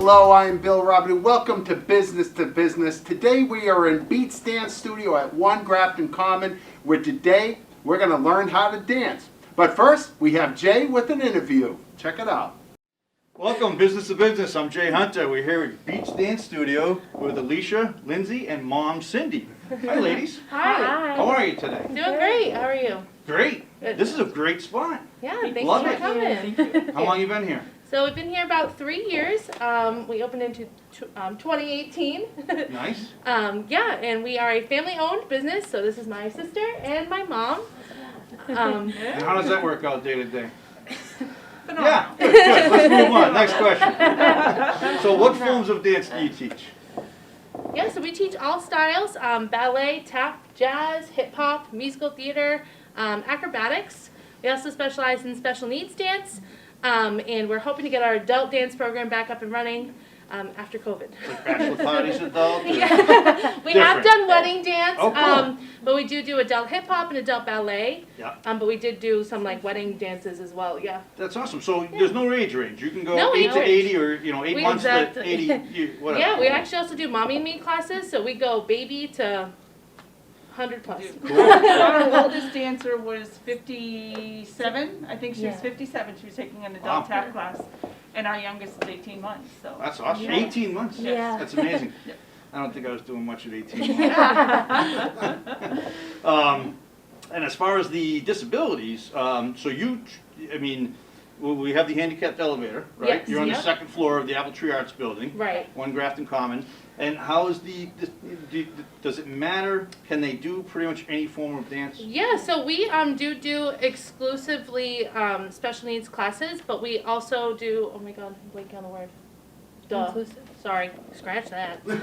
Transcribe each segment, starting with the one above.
Hello, I'm Bill Robin. Welcome to Business to Business. Today we are in Beats Dance Studio at One Grafton Common, where today we're going to learn how to dance. But first, we have Jay with an interview. Check it out. Welcome, Business to Business. I'm Jay Hunter. We're here at Beats Dance Studio with Alicia, Lindsay, and Mom Cindy. Hi, ladies. Hi. How are you today? Doing great. How are you? Great. Good. This is a great spot. Yeah, thanks Love for it. coming. How long you been here? So we've been here about 3 years. We opened in 2018. Nice. Yeah, and we are a family-owned business. So this is my sister and my mom. And how does that work out day to day? Phenomenal. Yeah, good, good. Let's move on. Next question. So what forms of dance do you teach? Yeah, so we teach all styles, ballet, tap, jazz, hip-hop, musical theater, acrobatics. We also specialize in special needs dance, and we're hoping to get our adult dance program back up and running after COVID. Like bachelor parties, adult? Or- Yeah. We have Different. done wedding dance, Oh, cool. but we do adult hip-hop and adult ballet, Yeah. but we did do some like wedding dances as well, yeah. That's awesome. So there's no age range. You can go No 8 age to range. 80 or, 8 months Exactly. to 80, whatever. Yeah, we actually also do mommy and me classes, so we go baby to 100 plus. Our oldest dancer was 57. I think she was Yeah. 57. She was taking an Wow. adult tap class. And our youngest is 18 months. So That's awesome. Yeah. 18 months? Yeah. That's amazing. Yeah. I don't think I was doing much at 18 months. And as far as the disabilities, so we have the handicapped elevator, right? Yes. You're on the Yeah. second floor of the Apple Tree Arts Building, Right. One Grafton Common. And how is does it matter? Can they do pretty much any form of dance? Yeah, so we do exclusively special needs classes, but we also do, oh my god, I'm blanking on the word. Duh. Inclusive. Sorry, scratch that. Okay,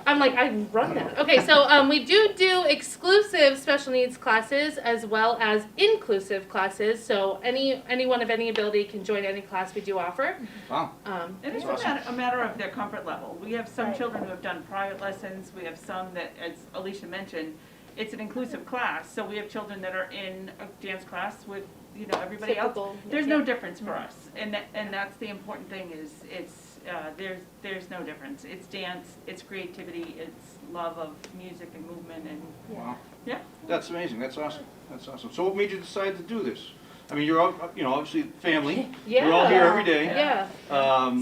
I'm like, I run that. Okay, so we do exclusive special needs classes as well as inclusive classes. So anyone of any ability can join any class we do offer. Wow. and it's That's awesome. a matter of their comfort level. We have some Right. children who have done private lessons. We have some that, as Alicia mentioned, it's an inclusive class. So we have children that are in a dance class with everybody else. Typical, There's yeah. no difference for us, and that's the important thing. Is there's no difference. It's dance, it's creativity, it's love of music and movement, and Wow. yeah. That's amazing. That's awesome. That's awesome. So what made you decide to do this? I mean, you're all, obviously family. Yeah. You're all here every day. Yeah.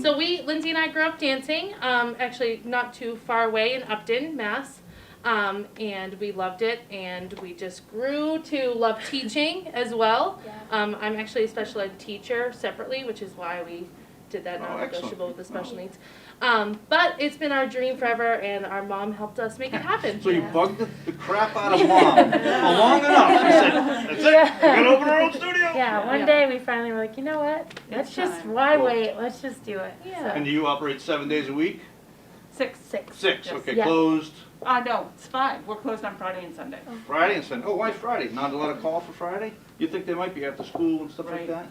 So Lindsay and I grew up dancing, actually not too far away in Upton, Mass. And we loved it, and we just grew to love teaching as well. Yeah. I'm actually a special ed teacher separately, which is why we did that Oh, non-negotiable with excellent. the special Oh. needs. But it's been our dream forever, and our mom helped us make it happen. So you bugged the crap out of Mom for long enough. She said, "That's it. We're gonna open our own studio." Yeah, one Yeah. day we finally were like, you know what? Let's It's just, time. why Cool. wait? Let's just do it. Yeah. And do you operate 7 days a week? 6. 6. Six. Yes. Okay. Yeah. Closed No, it's 5. We're closed on Friday and Sunday. Friday and Sunday. Oh, why Friday? Not a lot of call for Friday? You think they might be after school and stuff like Right. that?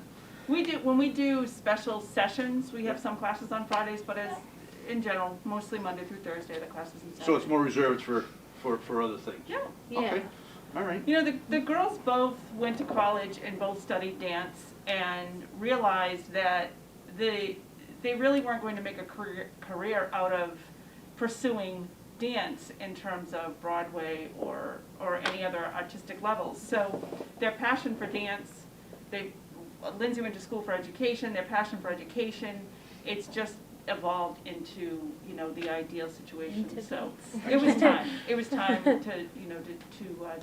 When we do special sessions, we have some classes on Fridays, but as in general, mostly Monday through Thursday, the classes and So it's more reserved for other things. Yeah. Yeah. Okay. All right. The girls both went to college and both studied dance and realized that they really weren't going to make a career out of pursuing dance in terms of Broadway or any other artistic levels. So their passion for dance, Lindsay went to school for education, their passion for education, it's just evolved into, the ideal situation. Into So dance. it was time. It was time to,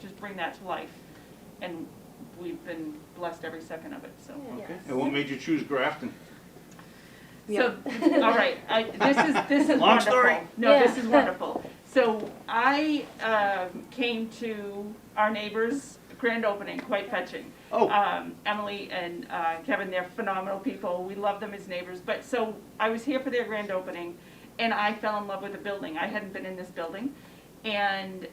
just bring that to life. And we've been blessed every second of it, so. Okay. Yes. And what made you choose Grafton? So, all right, this is Long wonderful. story. No, Yeah. this is wonderful. So I came to our neighbor's grand opening, quite fetching. Oh. Emily and Kevin, they're phenomenal people. We love them as neighbors. But so I was here for their grand opening, and I fell in love with the building. I hadn't been in this building. And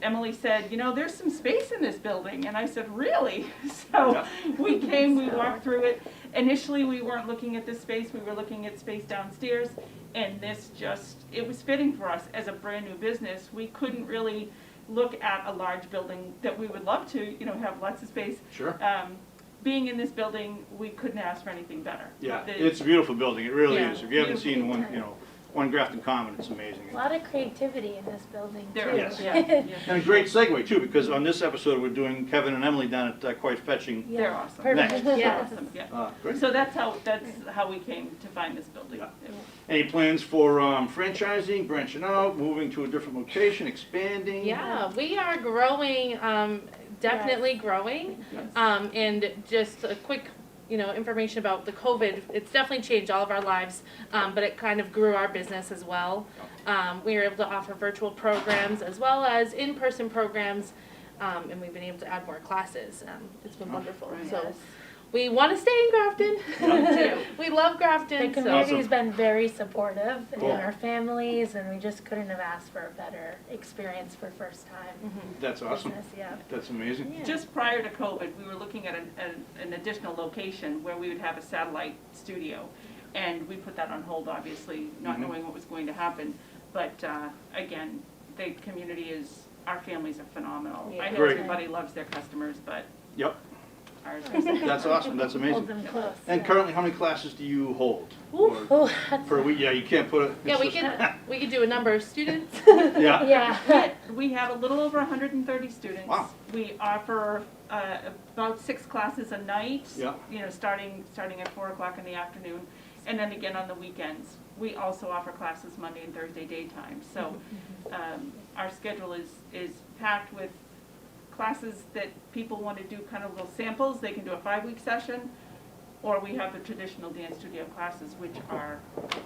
Emily said, there's some space in this building. And I said, really? So Yeah. we came, we walked through it. Initially, we weren't looking at this space. We were looking at space downstairs. And it was fitting for us as a brand new business. We couldn't really look at a large building that we would love to, have lots of space. Sure. being in this building, we couldn't ask for anything better. Yeah, The- it's a beautiful building, it really Yeah. is. If you haven't seen one, One Grafton Common, it's amazing. A lot of creativity in this building too. There Yes. is, yeah, yeah. And a great segue too, because on this episode, we're doing Kevin and Emily down at Quite Fetching. Yeah. They're awesome. Perfect, Next. yes. Awesome, yeah. Great. So that's how we came to find this building. Yeah. Any plans for franchising, branching out, moving to a different location, expanding? Yeah, we are growing, definitely growing. Yes. And just a quick, information about the COVID, it's definitely changed all of our lives, but it kind of grew our business as well. We were able to offer virtual programs as well as in-person programs, and we've been able to add more classes. It's been wonderful. right. So Yes. we want to stay in Grafton. Yeah. We love The Grafton. community's been very supportive Cool. in our families, and we just couldn't have asked for a better experience for first time That's awesome. business. Yeah. That's amazing. Yeah. Just prior to COVID, we were looking at an additional location where we would have a satellite studio. And we put that on hold, obviously, not Mhm. knowing what was going to happen. But again, the community is, our families are phenomenal. I know Great. everybody loves their customers, but Yep, ours is. that's awesome, that's Hold amazing. them close. And yeah. currently, how many classes do you hold? Ooh. Oh, that's, Per week, yeah, you can't put it. Yeah, it's just- we could do a number of students. Yeah, yeah. We have a little over 130 students. Wow. We offer about 6 classes a night. Yeah. Starting at 4 o'clock in the afternoon, and then again on the weekends. We also offer classes Monday and Thursday daytime. So our schedule is packed with classes that people want to do kind of little samples. They can do a 5-week session, or we have the traditional dance studio classes, which are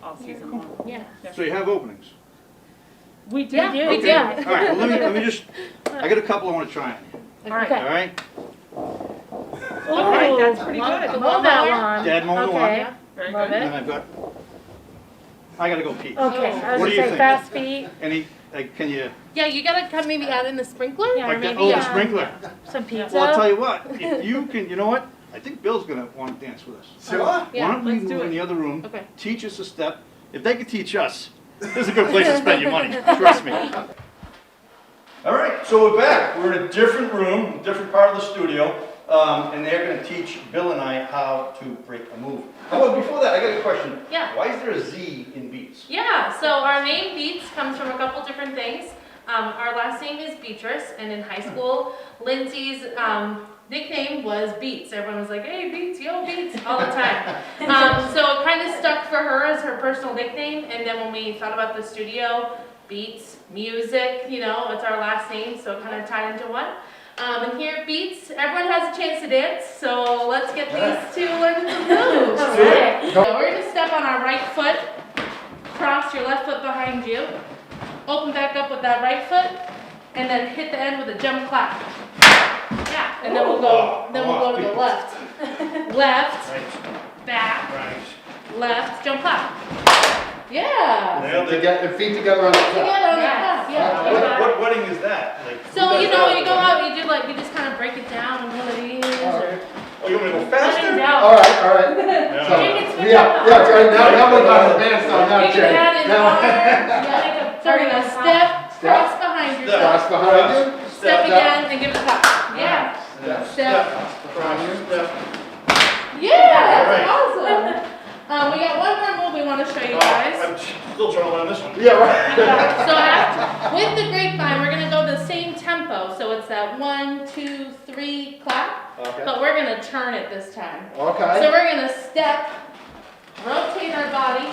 all season long. Yeah. so you have openings. We do. Yeah, we Okay. do. All right, well, let me just, I got a couple I want to try on you, All right. Okay. all right? All right, that's pretty Love good. it. Mow that lawn. Dad mowing the lawn. Okay. Very Love good. And then I've got, I gotta go pee. Okay, I was What do gonna you say think? fast feet, Any, can you, Yeah, you gotta come maybe add in the sprinkler, Yeah, or like that, maybe, oh, the yeah. sprinkler. some pizza. Well, I'll tell you what, if you can, you know what? I think Bill's gonna want to dance with us. Sure. Why Yeah, don't we let's do move it. in the other room, Okay. teach us a step? If they could teach us, this is a good place to spend your money, trust me. All right, so we're back. We're in a different room, different part of the studio, and they're gonna teach Bill and I how to break a move. However, before that, I got a question. Yeah. Why is there a Z in Beats? Yeah, so our name Beats comes from a couple different things. Our last name is Beatrice, and in high school, Lindsay's nickname was Beats. Everyone was like, hey, Beats, yo, Beats, all the time. So it kind of stuck for her as her personal nickname, and then when we thought about the studio, Beats, music, it's our last name, so it kind of tied into one. And here at Beats, everyone has a chance to dance, so let's get these two learning some moves. Okay. So we're gonna step on our right foot, cross your left foot behind you, open back up with that right foot, and then hit the end with a jump clap. Yeah, and then we'll go to the left. Left, Right, back, right. left, jump clap. Yeah. Nailed To it. get your feet together on the Together top. on the clap, yeah. What wedding is that? Like, who So, does you that? go out, you just kind of break it down in one of these, or. Oh, you want me to go Let faster? him know. All right. Yeah. So, You can switch yeah, up. yeah, right, now we're going to dance on now, You can Jay. add in Now- arms, yeah, so we're gonna step, Step. cross behind Step. yourself, Cross behind you. step again, and give it a clap. Yeah. Step. Step. Behind you. Step. Yeah, Alright. that's awesome. We got one more move we want to show you guys. I'm still trying to learn this one. Yeah, right. So with the grapevine, we're gonna go the same tempo. So it's that 1, 2, 3 clap, Okay. but we're gonna turn it this time. So Okay. we're gonna step, rotate our body,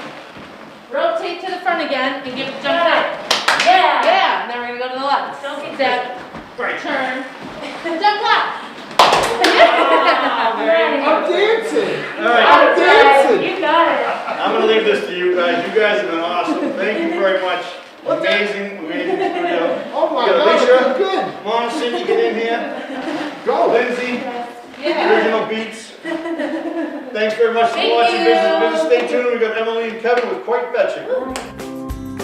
rotate to the front again, and give it a jump clap. Yeah. Yeah, now we're gonna go to the left. Don't be Step, Right. turn, jump clap. I'm dancing. All right. I'm dancing. You got it. I'm gonna leave this to you guys. You guys have been awesome. Thank you very much. Amazing studio. Oh my Good, God, Alicia. I'm good. Mom, Cindy, get in here. Go. Lindsay, Yeah. original beats. Thanks very much for Thank watching you. Business. Stay tuned. We've got Emily and Kevin with Quite Fetching.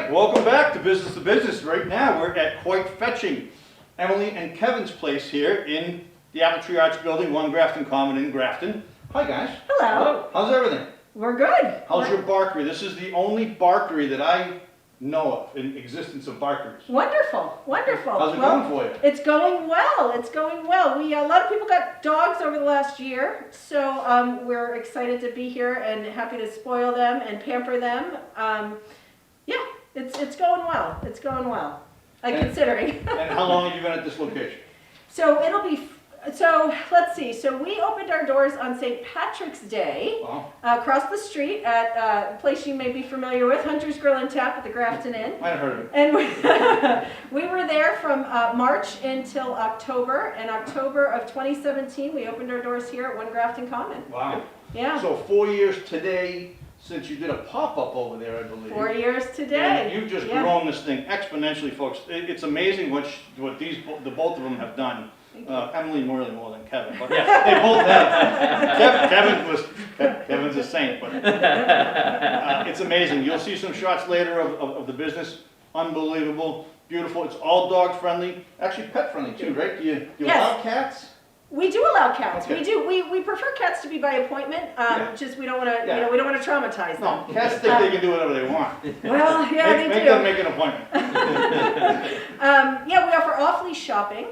right, welcome back to Business to Business. Right now, we're at Quite Fetching, Emily and Kevin's place here in the Apple Tree Arts Building, 1 Grafton Common in Grafton. Hi, guys. Hello. How's everything? We're good. How's your barkery? This is the only barkery that I know of in existence of barkeries. Wonderful, wonderful. How's it Well, going for you? It's going well. It's going well. A lot of people got dogs over the last year, so we're excited to be here and happy to spoil them and pamper them. Yeah, it's going well. It's going well. Considering. And how long have you been at this location? So let's see. So we opened our doors on St. Patrick's Day. Wow. Across the street at a place you may be familiar with, Hunter's Grill and Tap at the Grafton Inn. Might have heard of it. And we were there from March until October. In October of 2017, we opened our doors here at 1 Grafton Common. Wow. Yeah, So 4 years today since you did a pop-up over there, I believe. 4 years today. And you've just Yeah. grown this thing exponentially, folks. It's amazing what the both of them have done. Emily really more than Kevin, but they both have. Kevin's a saint, but it's amazing. You'll see some shots later of the business. Unbelievable, beautiful. It's all dog friendly, actually pet friendly too, right? Do you Yes. allow cats? We do allow cats. Okay. We do. We prefer cats to be by appointment. Yeah. Just we don't want to. Yeah. We don't want to traumatize them. No, cats think they can do whatever they want. Well, yeah, make they them do. make an appointment. Yeah, we offer off-leash shopping.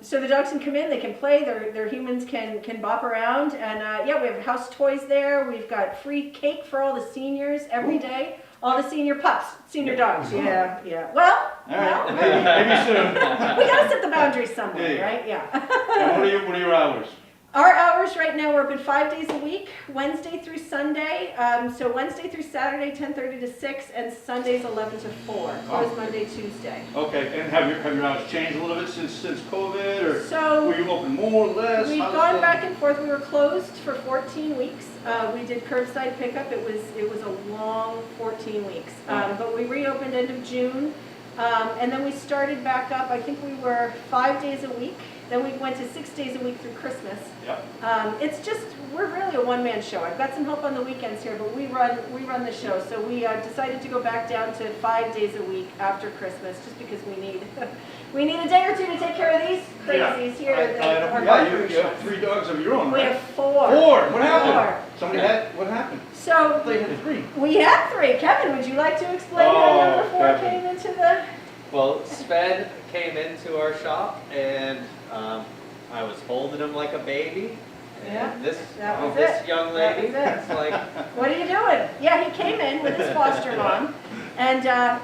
So the dogs can come in, they can play, their humans can bop around, and yeah, we have house toys there. We've got free cake for all the seniors every day. All the senior pups, senior dogs. Yeah, yeah. Well, All right, well, maybe soon. we gotta set the boundaries somewhere, Yeah. right? Yeah. And what are your hours? Our hours right now, we're open 5 days a week, Wednesday through Sunday. So Wednesday through Saturday, 10:30 to 6, and Sundays 11 to 4. Closed Monday, Tuesday. Okay, and have your hours changed a little bit since COVID, or So were you open more, less? we've How's gone it back and forth. We were closed for 14 weeks. We did curbside pickup. It was a long 14 weeks. But we reopened end of June. And then we started back up. I think we were 5 days a week. Then we went to 6 days a week through Christmas. Yep. It's just, we're really a one-man show. I've got some help on the weekends here, but we run the show. So we decided to go back down to 5 days a week after Christmas, just because we need a day or two to take care of these crazies here. You have 3 dogs of your own, We right? have 4. 4? What happened? 4. What happened? So They had 3. we had 3. Kevin, would you like to explain how number 4 Kevin. came into the? Well, Sven came into our shop and I was holding him like a baby. Yeah, And this that was this it. young That lady, was it. it's like, What are you doing? Yeah, he came in with his foster mom, and yeah,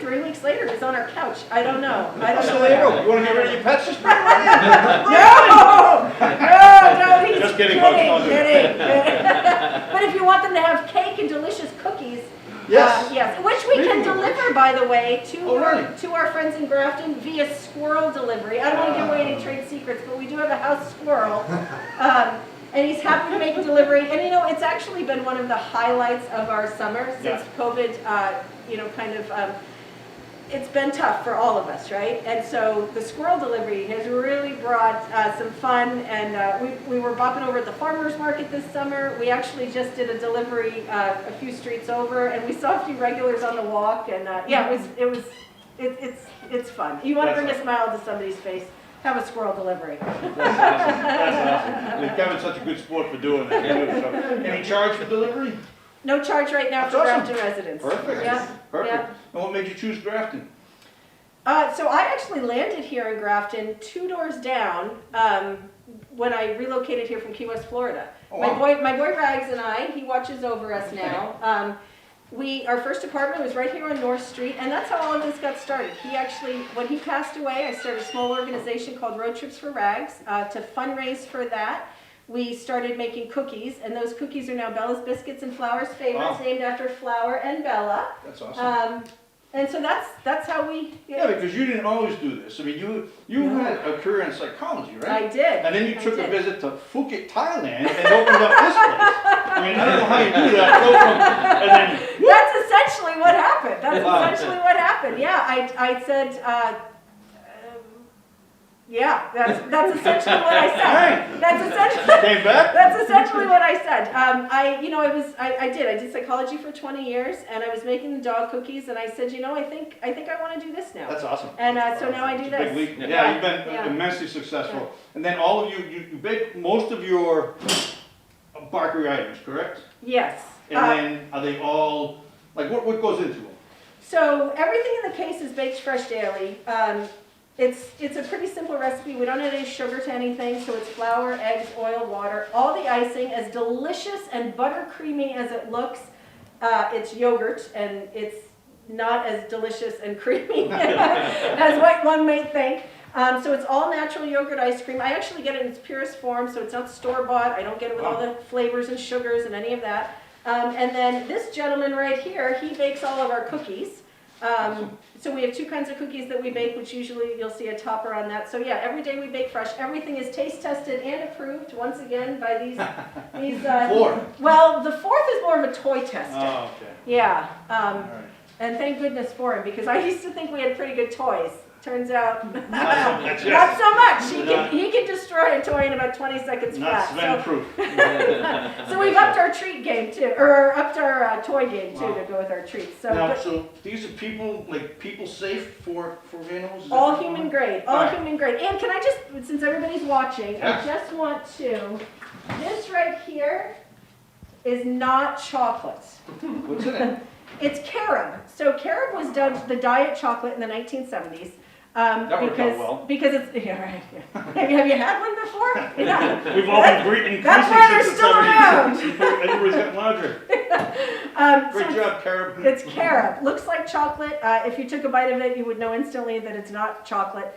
3 weeks later he's on our couch. I don't know. So there you go. You want to get rid of your pets? Just bring them right in. No, he's Just kidding, folks. Don't do kidding. But if you want them to have cake and delicious cookies, Yes. yes, which we can deliver, by the way, Oh, really? to our friends in Grafton via squirrel delivery. I don't want to give away any trade secrets, but we do have a house squirrel. And he's happy to make a delivery. And it's actually been one of the highlights of our summer since COVID, it's been tough for all of us, right? And so the squirrel delivery has really brought some fun, and we were bopping over at the farmer's market this summer. We actually just did a delivery a few streets over, and we saw a few regulars on the walk, and it's fun. You want to bring a smile to somebody's face, have a squirrel delivery. That's awesome. Kevin's such a good sport for doing that. Too, so. Any charge for delivery? No charge right now for That's awesome. Grafton residents. Perfect. Yeah. Perfect. Yeah. And what made you choose Grafton? So I actually landed here in Grafton 2 doors down when I relocated here from Key West, Florida. Oh, My wow. boy Rags and I, he watches over us now. Our first apartment was right here on North Street, and that's how all of this got started. He actually, when he passed away, I started a small organization called Road Trips for Rags to fundraise for that. We started making cookies, and those cookies are now Bella's Biscuits and Flour's Favorites, Wow. named after Flour and Bella. That's awesome. And so that's how we. Yeah, because you didn't always do this. I mean, you had a career in psychology, right? I did. And then you I took a did. visit to Phuket, Thailand, and opened up this place. I mean, I don't know how you do that. Go from, and then, That's essentially what happened. That's Wow. essentially what happened. Yeah, I said, Yeah, that's essentially what I said. That's essentially. Came back? That's essentially what I said. I did psychology for 20 years, and I was making the dog cookies, and I said, I think I want to do this now. That's awesome. And so now I do It's a this. big leap. Yeah, you've been Yeah. immensely successful. And then all of you bake most of your bakery items, correct? Yes. And then are they all, like what goes into them? So everything in the case is baked fresh daily. It's a pretty simple recipe. We don't add any sugar to anything, so it's flour, eggs, oil, water. All the icing, as delicious and buttercreamy as it looks, it's yogurt, and it's not as delicious and creamy as what one may think. So it's all natural yogurt ice cream. I actually get it in its purest form, so it's not store-bought. I don't get it with all the flavors and sugars and any of that. And then this gentleman right here, he bakes all of our cookies. So we have two kinds of cookies that we bake, which usually you'll see a topper on that. So yeah, every day we bake fresh. Everything is taste tested and approved, once again, by these Four. Well, the fourth is more of a toy tester. Oh, okay. Yeah, All right. and thank goodness for him, because I used to think we had pretty good toys. Turns out, Not so much. not so much. He can destroy a toy in about 20 seconds Not flat. Sven proof. So we've upped our treat game too, or upped our toy game too, Wow. to go with our treats. So, Now, but so these are people safe for animals? Is that all what- human grade, all Alright. human grade. And can I just, since everybody's watching, Yeah. I just want to, this right here is not chocolate. What's in it? It's carob. So carob was dubbed the diet chocolate in the 1970s. That worked out well. Because it's, yeah, right. Yeah. Have you had one before? Yeah. We've all been increasing That's why they're since the still 70s. around. Everybody's getting larger. So Great job, Carib. it's carob. Looks like chocolate. If you took a bite of it, you would know instantly that it's not chocolate.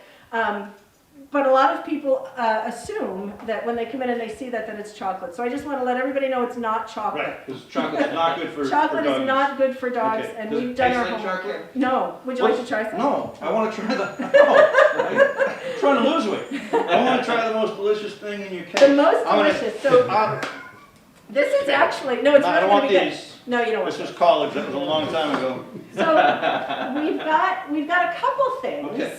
But a lot of people assume that when they come in and they see that it's chocolate. So I just want to let everybody know it's not chocolate. Right, because chocolate's not good for Chocolate for is doggies. not good for dogs, Okay. and Does we've it done taste our like homework. chocolate? No. Would you like to try some? No, I want to try the. No, I'm trying to lose weight. I want to try the most delicious thing in your cake. The most I'm gonna- delicious. So this is actually no. It's No, I not don't going want to be good. these. No, you don't want This this. was college. That was a long time ago. So we've got a couple things. Okay.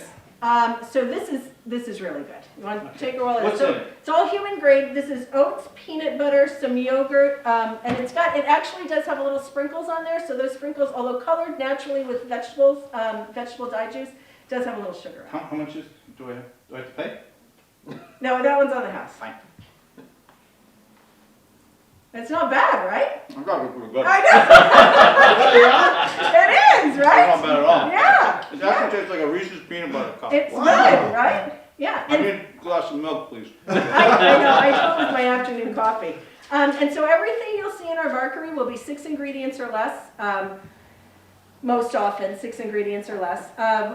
So this is really good. You want to take a roll of it? What's So in it? it's all human grade. This is oats, peanut butter, some yogurt, and it actually does have a little sprinkles on there. So those sprinkles, although colored naturally with vegetables, vegetable dye juice, does have a little sugar on it. How much do I have to pay? No, that one's on the house. Fine. It's not bad, right? I'm probably pretty good. I know. It is, It's right? not bad at all. Yeah. It actually tastes like a Reese's peanut butter cup. It's good, right? Yeah. I And need a glass of milk, please. I know, I go with my afternoon coffee. And so everything you'll see in our bakery will be 6 ingredients or less. Most often, 6 ingredients or less.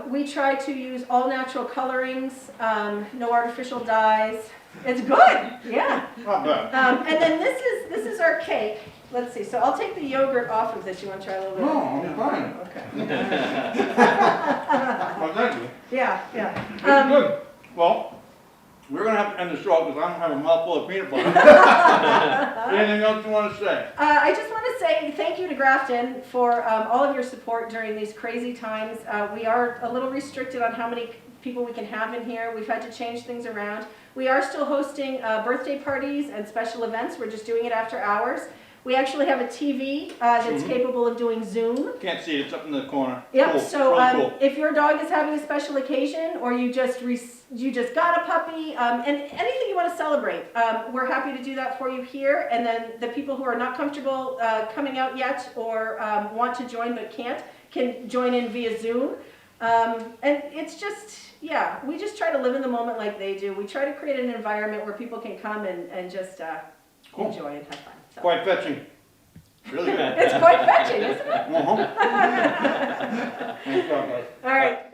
We try to use all natural colorings, no artificial dyes. It's good, yeah. Not bad. And then this is our cake. Let's see, so I'll take the yogurt off of this. You want to try a little bit? No, I'm fine. Okay. Well, thank you. Yeah. It's good. Well, we're gonna have to end the show because I don't have a mouthful of peanut butter. Anything else you want to say? I just want to say thank you to Grafton for all of your support during these crazy times. We are a little restricted on how many people we can have in here. We've had to change things around. We are still hosting birthday parties and special events. We're just doing it after hours. We actually have a TV that's capable of doing Zoom. Can't see it. It's up in the corner. Yep. Cool. So Really cool. if your dog is having a special occasion, or you just got a puppy, and anything you want to celebrate, we're happy to do that for you here. And then the people who are not comfortable coming out yet, or want to join but can't, can join in via Zoom. And it's just, yeah, we just try to live in the moment like they do. We try to create an environment where people can come and just Cool. enjoy and have fun. So. Quite fetching. Really good. It's quite fetching, isn't it? Uh-huh. Thanks, God, guys. All right.